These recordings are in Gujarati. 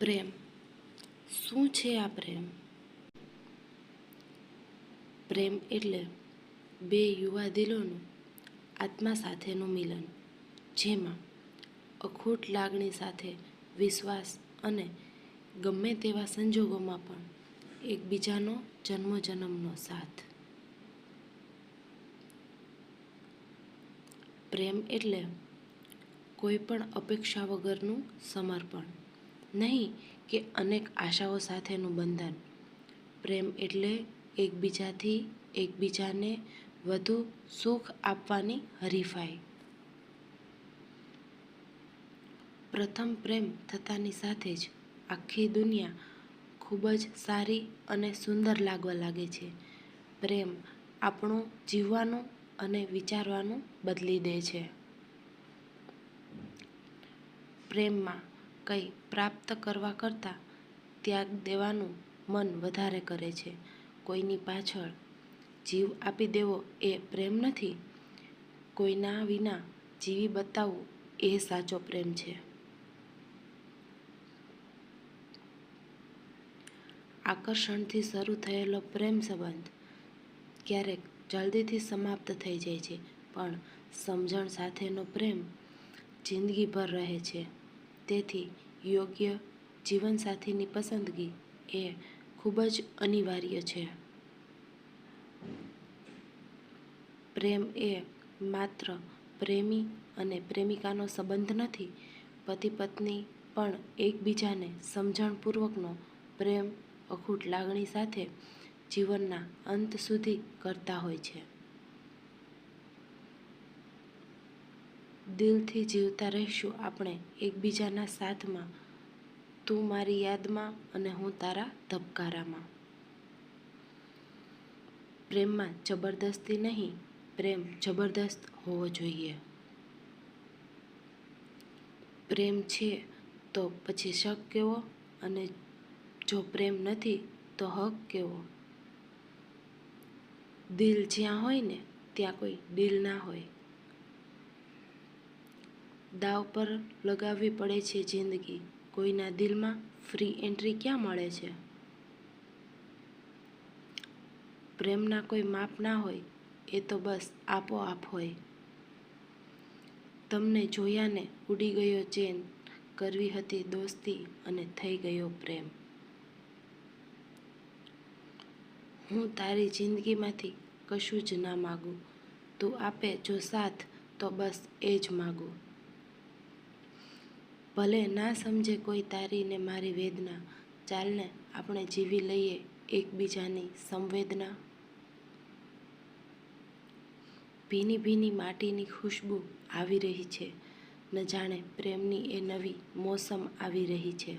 પ્રેમ શું છે? આ પ્રેમ એટલે બે યુવા દિલોનું આત્મા સાથેનું મિલન, જેમાં અખૂટ લાગણી સાથે વિશ્વાસ અને ગમે તેવા સંજોગોમાં પણ એકબીજાનો જન્મોજન્મનો સાથ. પ્રેમ એટલે કોઈ પણ અપેક્ષા વગરનું સમર્પણ, નહીં કે અનેક આશાઓ સાથેનું બંધન. પ્રેમ એટલે એકબીજાને વધુ સુખ આપવાની હરીફાઈ. પ્રથમ પ્રેમ થતાની સાથે જ આખી દુનિયા ખૂબ જ સારી અને સુંદર લાગવા લાગે છે. પ્રેમ આપણું જીવવાનું અને વિચારવાનું બદલી દે છે. પ્રેમમાં કંઈ પ્રાપ્ત કરવા કરતાં ત્યાગ દેવાનું મન વધારે કરે છે. કોઈની પાછળ જીવ આપી દેવો એ પ્રેમ નથી. કોઈના વિના જીવી બતાવવું એ સાચો પ્રેમ છે. આકર્ષણથી શરૂ થયેલો પ્રેમ સંબંધ ક્યારેક જલ્દીથી સમાપ્ત થઈ જાય છે, પણ સમજણ સાથેનો પ્રેમ જિંદગીભર રહે છે. તેથી યોગ્ય જીવનસાથીની પસંદગી એ ખૂબ જ અનિવાર્ય છે. પ્રેમ એ માત્ર પ્રેમી અને પ્રેમિકાનો સંબંધ નથી. પતિ-પત્ની પણ એકબીજાને સમજણપૂર્વકનો પ્રેમ અખૂટ લાગણી સાથે જીવનના અંત સુધી કરતા હોય છે. દિલથી જીવતા રહીશું આપણે એકબીજાના સાથમાં, તું મારી યાદમાં અને હું તારા ધબકારામાં. પ્રેમમાં જબરદસ્તી નહીં, પ્રેમ જબરદસ્ત હોવો જોઈએ. પ્રેમ છે તો પછી શક કેવો, અને જો પ્રેમ નથી તો હક કેવો? દિલ જ્યાં હોય ને ત્યાં કોઈ ડીલ ના હોય. દાવ પર લગાવવી પડે છે જિંદગી, કોઈના દિલમાં ફ્રી એન્ટ્રી ક્યાં મળે છે? પ્રેમના કોઈ માપ ના હોય, એ તો બસ આપોઆપ હોય. તમને જોયાને ઉડી ગયો ચેન, કરવી હતી દોસ્તી અને થઈ ગયો પ્રેમ. હું તારી જિંદગીમાંથી કશું જ ના માગું, તું આપે જો સાથ તો બસ એ જ માગું. ભલે ના સમજે કોઈ તારી ને મારી વેદના, ચાલને આપણે જીવી લઈએ એકબીજાની સંવેદના. ભીની ભીની માટીની ખુશ્બુ આવી રહી છે, ન જાણે પ્રેમની એ નવી મોસમ આવી રહી છે.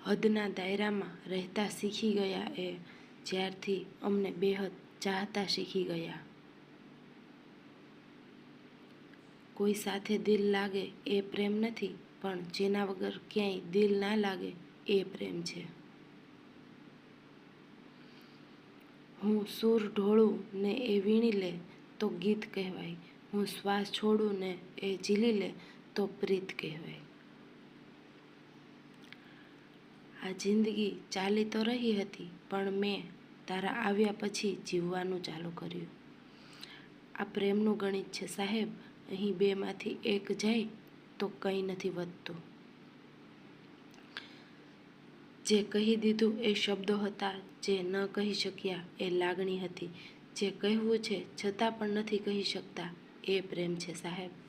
હદના દાયરામાં રહેતા શીખી ગયા એ, જ્યારથી અમને બેહદ ચાહતા શીખી ગયા. કોઈ સાથે દિલ લાગે એ પ્રેમ નથી, પણ જેના વગર ક્યાંય દિલ ના લાગે એ પ્રેમ છે. હું સૂર ઢોળું ને એ વીણી લે તો ગીત કહેવાય, હું શ્વાસ છોડું ને એ ઝીલી લે તો પ્રીત કહેવાય. આ જિંદગી ચાલી તો રહી હતી, પણ મેં તારા આવ્યા પછી જીવવાનું ચાલુ કર્યું. આ પ્રેમનું ગણિત છે સાહેબ, અહીં બેમાંથી એક જાય તો કંઈ નથી વધતું. જે કહી દીધું એ શબ્દો હતા, જે ન કહી શક્યા એ લાગણી હતી. જે કહેવું છે છતાં પણ નથી કહી શકતા, એ પ્રેમ છે સાહેબ.